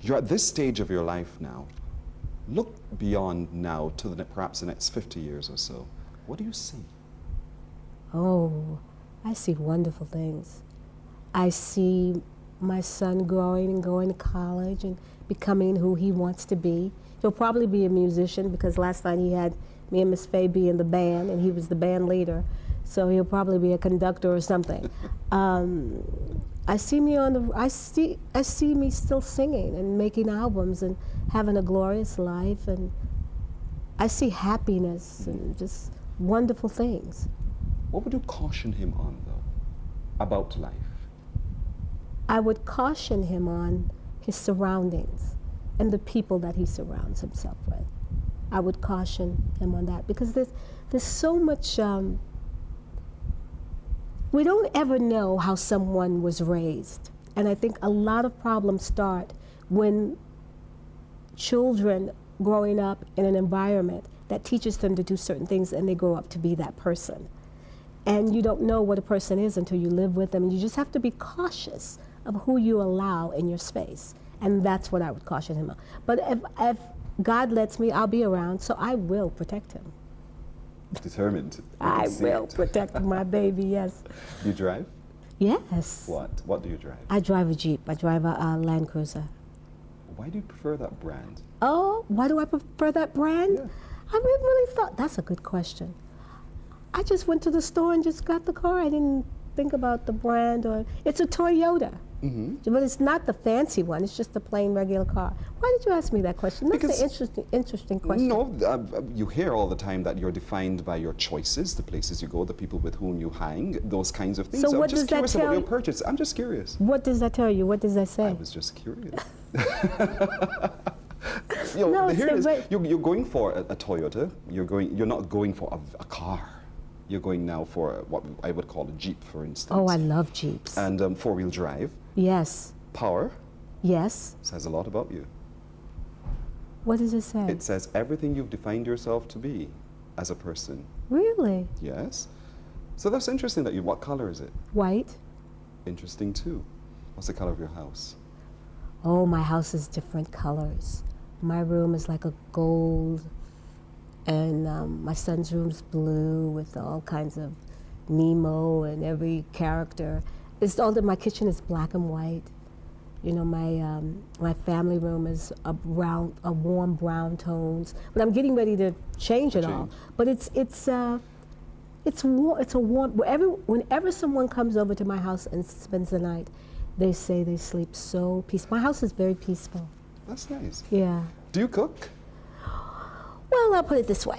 You're at this stage of your life now. Look beyond now to perhaps the next 50 years or so. What do you see? Oh, I see wonderful things. I see my son growing and going to college and becoming who he wants to be. He'll probably be a musician because last night he had me and Miss Faye be in the band and he was the band leader. So he'll probably be a conductor or something. I see me I see me still singing and making albums and having a glorious life, and I see happiness and just wonderful things. What would you caution him on, though, about life? I would caution him on his surroundings and the people that he surrounds himself with. I would caution him on that because there's so much, we don't ever know how someone was raised. And I think a lot of problems start when children growing up in an environment that teaches them to do certain things and they grow up to be that person. And you don't know what a person is until you live with them. And you just have to be cautious of who you allow in your space. And that's what I would caution him on. But if God lets me, I'll be around, so I will protect him. Determined. I will protect my baby, yes. Do you drive? Yes. What do you drive? I drive a Jeep. I drive a Land Cruiser. Why do you prefer that brand? Oh, why do I prefer that brand? Yeah. I really thought, that's a good question. I just went to the store and just got the car. I didn't think about the brand. It's a Toyota. But it's not the fancy one. It's just a plain regular car. Why did you ask me that question? That's an interesting question. No, you hear all the time that you're defined by your choices, the places you go, the people with whom you hang, those kinds of things. So what I'm just does that curious tell about you? your purchase. I'm just curious. What does that tell you? What does that say? I was just curious. No, here it is. You're going for a Toyota. You're not going for a car. You're going now for what I would call a Jeep, for instance. Oh, I love Jeeps. And four-wheel drive. Yes. Power. Yes. Says a lot about you. What does it say? It says everything you've defined yourself to be as a person. Really? Yes. So that's interesting that what color is it? White. Interesting too. What's the color of your house? Oh, my house is different colors. My room is like a gold, and my son's room's blue with all kinds of Nemo and every character. It's all that my kitchen is black and white. You know, my family room is a warm brown tones. But I'm getting ready to change it all. But it's a warm. Whenever someone comes over to my house and spends the night, they say they sleep so peaceful. My house is very peaceful. That's nice. Yeah. Do you cook? Well, I'll put it this way.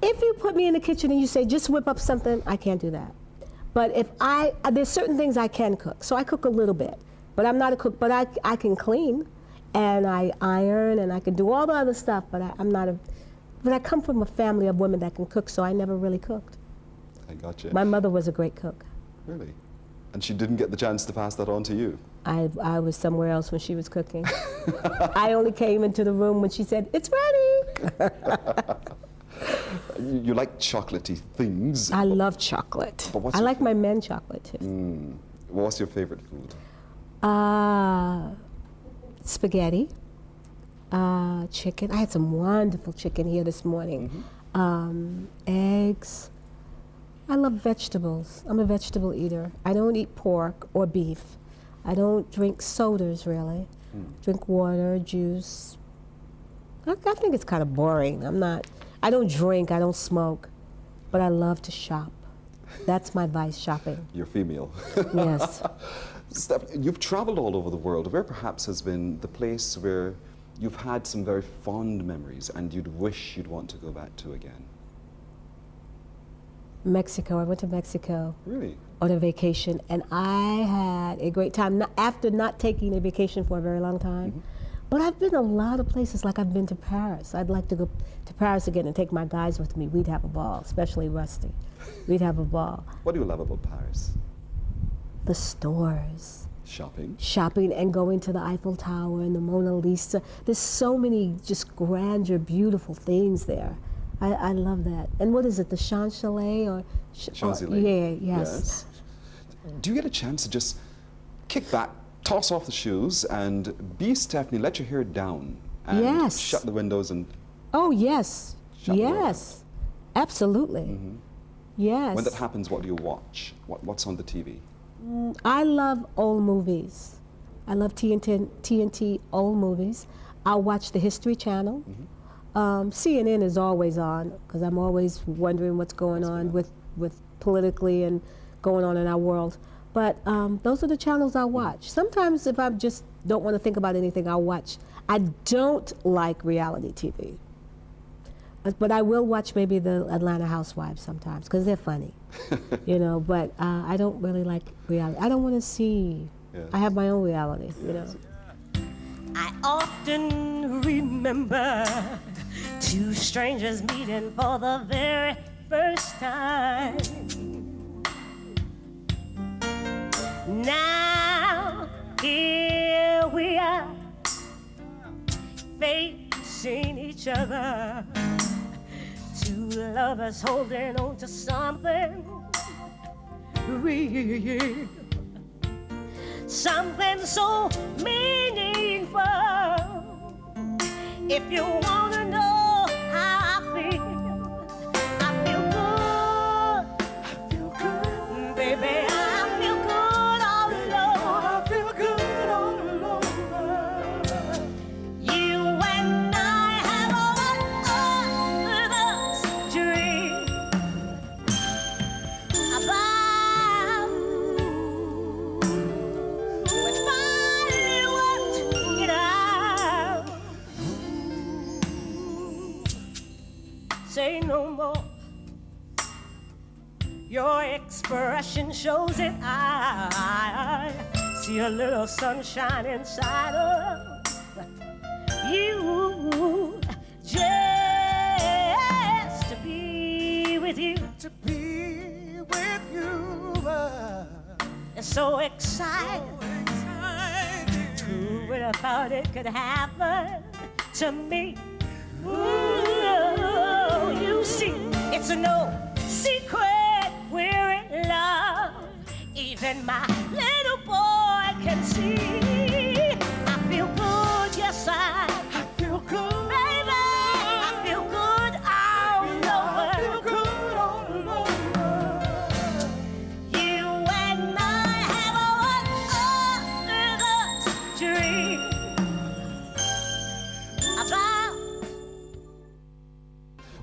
If you put me in the kitchen and you say, just whip up something, I can't do that. But there's certain things I can cook. So I cook a little bit. But I'm not a cook, but I can clean, and I iron, and I can do all the other stuff, but but I come from a family of women that can cook, so I never really cooked. I gotcha. My mother was a great cook. Really? And she didn't get the chance to pass that on to you? I was somewhere else when she was cooking. I only came into the room when she said, it's ready. You like chocolatey things. I love chocolate. I like my men chocolate too. What's your favorite food? Spaghetti, chicken. I had some wonderful chicken here this morning. Eggs. I love vegetables. I'm a vegetable eater. I don't eat pork or beef. I don't drink sodas, really. Drink water, juice. I think it's kind of boring. I don't drink, I don't smoke, but I love to shop. That's my vice, shopping. You're female. Yes. Steph, you've traveled all over the world. Where perhaps has been the place where you've had some very fond memories and you'd wish you'd want to go back to again? Mexico. I went to Mexico. Really? On a vacation, and I had a great time after not taking a vacation for a very long time. But I've been a lot of places, like I've been to Paris. I'd like to go to Paris again and take my guys with me. We'd have a ball, especially Rusty. We'd have a ball. What do you love about Paris? The stores. Shopping? Shopping and going to the Eiffel Tower and the Mona Lisa. There's so many just grandeur, beautiful things there. I love that. And what is it, the Champs-Élysées or? Champs-Élysées. Yeah, yes. Do you get a chance to just kick back, toss off the shoes, and be Stephanie, let your hair down. And Yes. shut the windows and Oh, yes. Shut the world Yes. Absolutely. Yes. when that happens, what do you watch? What's on the TV? I love old movies. I love TNT old movies. I'll watch the History Channel. CNN is always on because I'm always wondering what's going on with politically and going on in our world. But those are the channels I watch. Sometimes if I just don't want to think about anything, I'll watch. I don't like reality TV. But I will watch maybe the Atlanta Housewives sometimes because they're funny, you know. But I don't really like reality. I don't want to see. Yes. I have my own reality, you know. I often remember two strangers meeting for the very first time. Now here we are, facing each other. Two lovers holding on to something real, something so meaningful. If you wanna know how I feel good. I feel good, baby. I feel good all alone. I feel good all over. You and I have a wondrous dream about we finally worked it out. Say no more. Your expression shows it. I see a little sunshine inside of you. Just to be with you. To be with you. It's so exciting. Who would have thought it could happen to me? Ooh, you see, it's no secret we're in love. Even my little boy can see. I feel good, yes I feel good, baby. I feel good all over. I feel good all over. You and I have a dream about.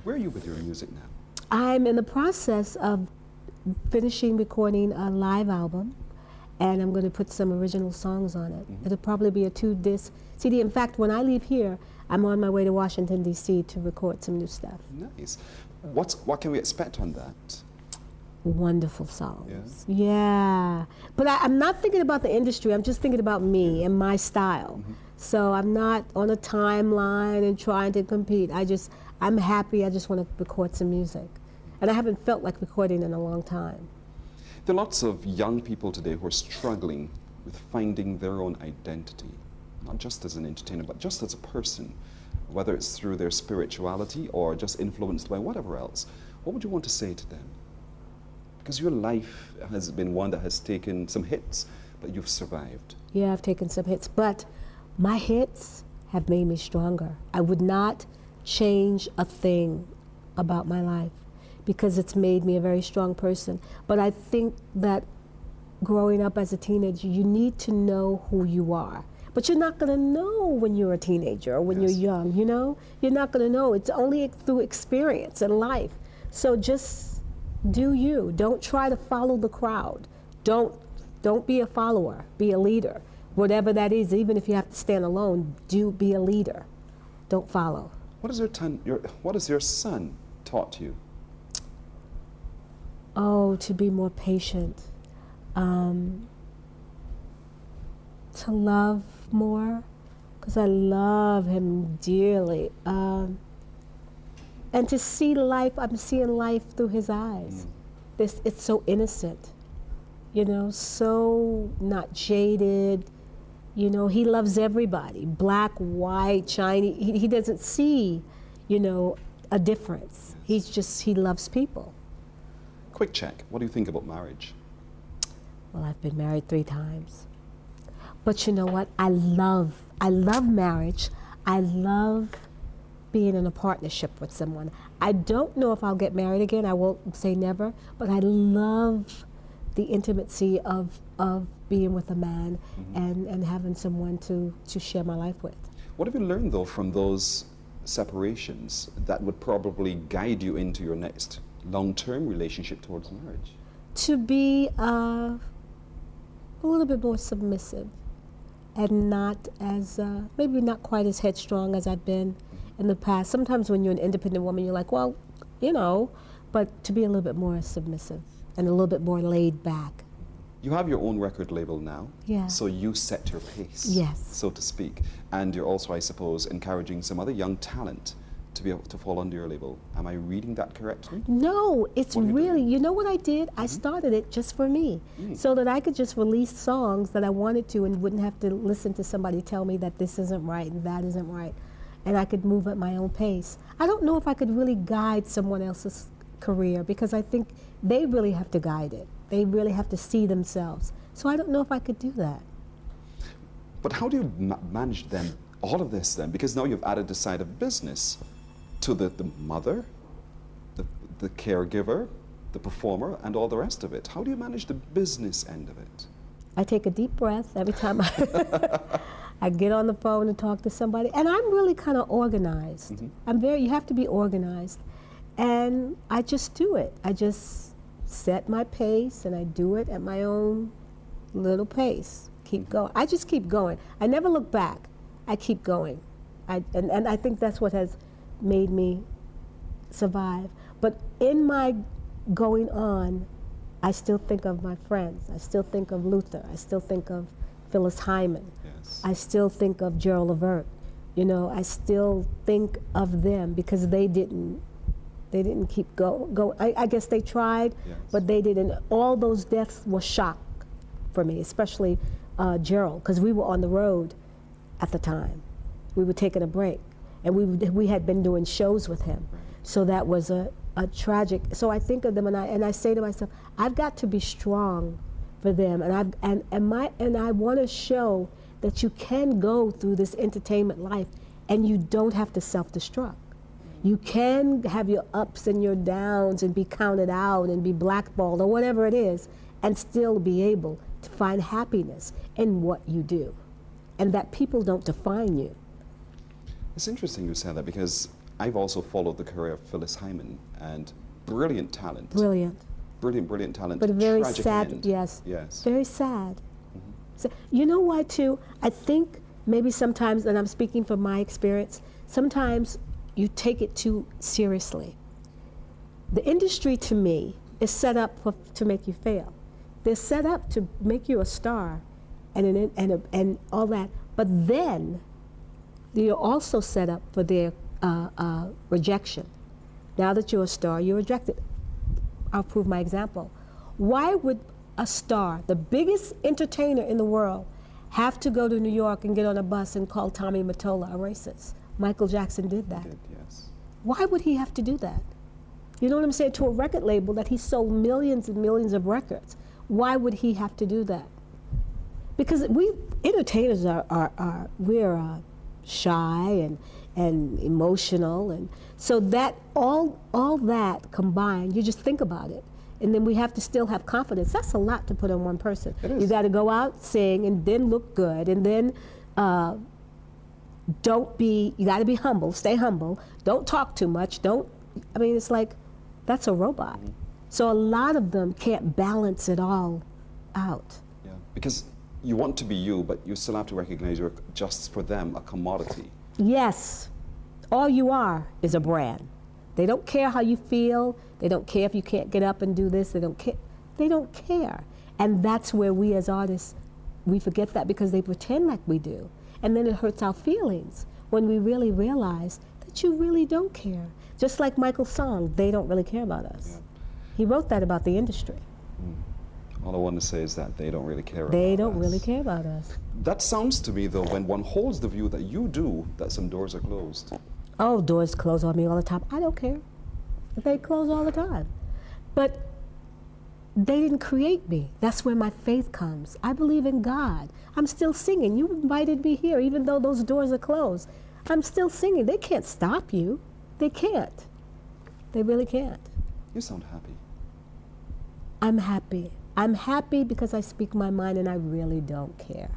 Where are you with your music now? I'm in the process of finishing recording a live album, and I'm going to put some original songs on it. It'll probably be a 2-disc CD. In fact, when I leave here, I'm on my way to Washington, D.C. to record some new stuff. Nice. What can we expect on that? Wonderful songs. Yeah. But I'm not thinking about the industry. I'm just thinking about me and my style. So I'm not on a timeline and trying to compete. I'm happy. I just want to record some music. And I haven't felt like recording in a long time. There are lots of young people today who are struggling with finding their own identity, not just as an entertainer, but just as a person, whether it's through their spirituality or just influenced by whatever else. What would you want to say to them? Because your life has been one that has taken some hits, but you've survived. Yeah, I've taken some hits, but my hits have made me stronger. I would not change a thing about my life because it's made me a very strong person. But I think that growing up as a teenager, you need to know who you are. But you're not going to know when you're a teenager or when you're young, you know? You're not going to know. It's only through experience and life. So just do you. Don't try to follow the crowd. Don't be a follower. Be a leader. Whatever that is, even if you have to stand alone, be a leader. Don't follow. What has your son taught you? Oh, to be more patient. To love more, because I love him dearly. And to see life, I'm seeing life through his eyes. It's so innocent, you know, so not jaded. You know, he loves everybody, black, white, Chinese. He doesn't see, you know, a difference. He loves people. Quick check. What do you think about marriage? Well, I've been married 3 times. But you know what? I love marriage. I love being in a partnership with someone. I don't know if I'll get married again. I won't say never, but I love the intimacy of being with a man and having someone to share my life with. What have you learned, though, from those separations that would probably guide you into your next long-term relationship towards marriage? To be a little bit more submissive and not as, maybe not quite as headstrong as I've been in the past. Sometimes when you're an independent woman, you're like, well, you know, but to be a little bit more submissive and a little bit more laid back. You have your own record label now, Yeah. so you set your pace, Yes. so to speak. And you're also, I suppose, encouraging some other young talent to be able to fall under your label. Am I reading that correctly? No, it's What are you really, doing? you know what I did? I started it just for me, so that I could just release songs that I wanted to and wouldn't have to listen to somebody tell me that this isn't right and that isn't right. And I could move at my own pace. I don't know if I could really guide someone else's career because I think they really have to guide it. They really have to see themselves. So I don't know if I could do that. But how do you manage then, all of this then? Because now you've added the side of business to the mother, the caregiver, the performer, and all the rest of it. How do you manage the business end of it? I take a deep breath every time I get on the phone and talk to somebody. And I'm really kind of organized. You have to be organized. And I just do it. I just set my pace and I do it at my own little pace. Keep going. I just keep going. I never look back. I keep going. And I think that's what has made me survive. But in my going on, I still think of my friends. I still think of Luther. I still think of Phyllis Hyman. Yes. I still think of Gerald Levert. You know, I still think of them because they didn't keep go. I guess they tried, Yes. but they didn't. All those deaths were shock for me, especially Gerald, because we were on the road at the time. We were taking a break, and we had been doing shows with him. So that was a tragic. So I think of them, and I say to myself, I've got to be strong for them, and I want to show that you can go through this entertainment life, and you don't have to self-destruct. You can have your ups and your downs and be counted out and be blackballed or whatever it is, and still be able to find happiness in what you do, and that people don't define you. It's interesting you said that because I've also followed the career of Phyllis Hyman, and brilliant talent. Brilliant. Brilliant talent. But a very tragic sad, end. yes. Yes. Very sad. So, you know why too? I think maybe sometimes, and I'm speaking from my experience, sometimes you take it too seriously. The industry to me is set up to make you fail. They're set up to make you a star and all that. But then you're also set up for their rejection. Now that you're a star, you're rejected. I'll prove my example. Why would a star, the biggest entertainer in the world, have to go to New York and get on a bus and call Tommy Mottola a racist? Michael Jackson did that. He did, yes. Why would he have to do that? You know what I'm saying? To a record label that he sold millions and millions of records. Why would he have to do that? Because we entertainers we're shy and emotional, and so that all that combined, you just think about it, and then we have to still have confidence. That's a lot to put on one person. It is. You got to go out, sing, and then look good, and then you got to be humble, stay humble, don't talk too much, it's like, that's a robot. So a lot of them can't balance it all out. Yeah, because you want to be you, but you still have to recognize you're just for them a commodity. Yes, all you are is a brand. They don't care how you feel. They don't care if you can't get up and do this. They don't care. They don't care. And that's where we as artists, we forget that because they pretend like we do. And then it hurts our feelings when we really realize that you really don't care. Just like Michael's song, They Don't Really Care About Us. Yeah. He wrote that about the industry. All I want to say is that they don't really care They about don't us. really care about us. That sounds to me, though, when one holds the view that you do, that some doors are closed. Oh, doors close on me all the time. I don't care. They close all the time. But they didn't create me. That's where my faith comes. I believe in God. I'm still singing. You invited me here, even though those doors are closed. I'm still singing. They can't stop you. They can't. They really can't. You sound happy. I'm happy. I'm happy because I speak my mind and I really don't care.